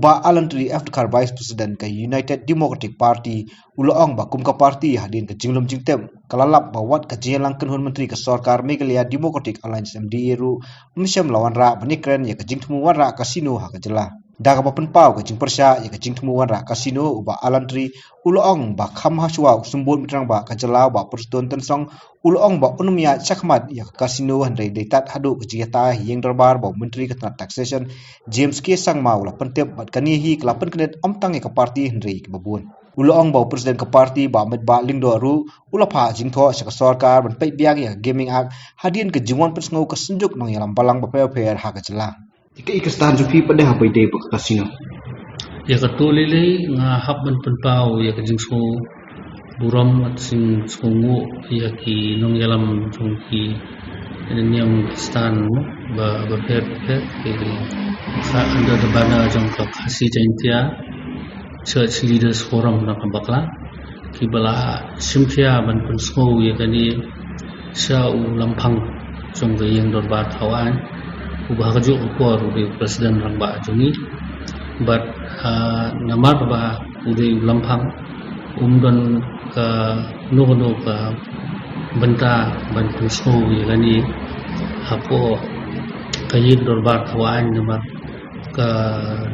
uba alantri afkar vice president ke United Democratic Party uloong ba kumka party hadin ke jinglum jingtem kalalap bawat ke jelang kenhun menteri ke Sarkar Meghalaya Democratic Alliance MDA ru mesyam lawan ra benikren ya ke jingtemu warra kasino ha ke jelah daga bapen pau ke jing persya ya ke jingtemu warra kasino uba alantri uloong ba kham haswa sumbul mitrang ba ke jelah ba perston tensong uloong ba unumya chakmat ya ke kasino handai detat hadu ke jiyata yang darbar ba menteri ke taxation James K sang mau la pentep bat kanihi kelapan kenet omtang ke parti handai ke babun uloong ba presiden ke parti ba med ba lingdo ru ulapha jingtho sa sarkar ban pai biang ya gaming ak hadin ke jingwan persngau ke senjuk nong yalam balang ba pher ha ke jelah Ika stan jupi pada habai day ba kasino. Ya katulili nga habban penpau ya kajingsu buram at sing sungu ya ki nong yalam jungki niam stan ba per ki sa under the banner jong ka khasi jaintia church leaders forum na kambakla ki bala simthia ban pensko ya kani sa u lampang jong ga yang dorbat hawan ubah kajuk ukor di presiden rangba jungi but namar ba udai lampang umdan ke nuno ke benta bantu snow ya gani hapo kayin dorbat hawan namar ke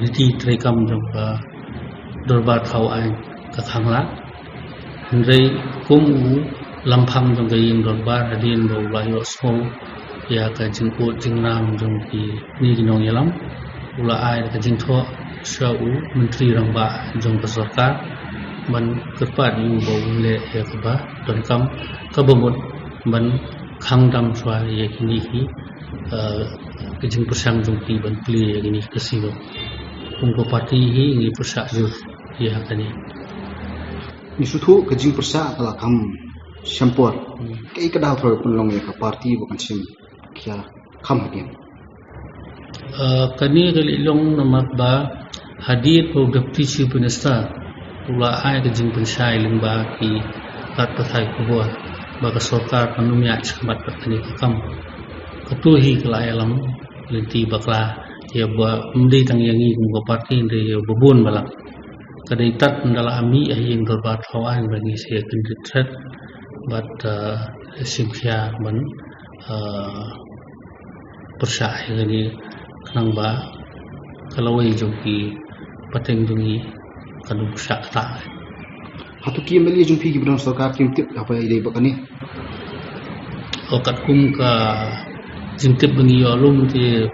riti trekam jong ke dorbat hawan ke khangla ndrei kum lampang jong kayin dorbat hadin bo layo snow ya ka jingko jingnam jong ki ni ginong yalam ula ai ka jingtho shau menteri rangba jong sarkar ban kerpa di bo le ya ka ba don kam ka bomot ban khangdam swa ya kini hi ka jing persang jong ki ban pli ya kini kasibo ungko parti hi ni persa ju ya kani Ni suthu ka jing persa kala kam shampur kai ka dah thor punlong ya ka parti bukan sim kia kham hakin kani galilong namat ba hadir ko deputy chief minister ula ai ke jing pensai lingba ki kat pathai ko ba ka sarkar panumya chmat patani kam katuhi kala alam linti bakla ya ba mdi tang yangi ko parti ndre ya bubun balak kadai tat ndala ami ahin dorbat hawan bagi se kenditret but simkhia ban persah ini kenang ba kalawai jongki pateng jungi kanu persah ta hatu ki meli jumpi ki bidang sarkar kim tip apa ide ba kani okat kum ka jintip bengi alum ti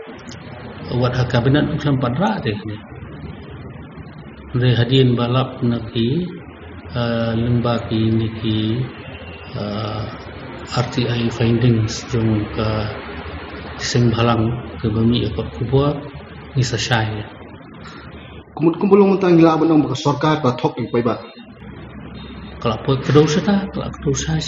wat kabinet uklam padra de ni re hadin balap naki lemba ki niki RTI findings jong ka sing balang ke bami ekor kubwa ni sasai kumut kumbulong tang laban ng sarkar ka thok pai ba kalau poi kedau sata kalau kedau sai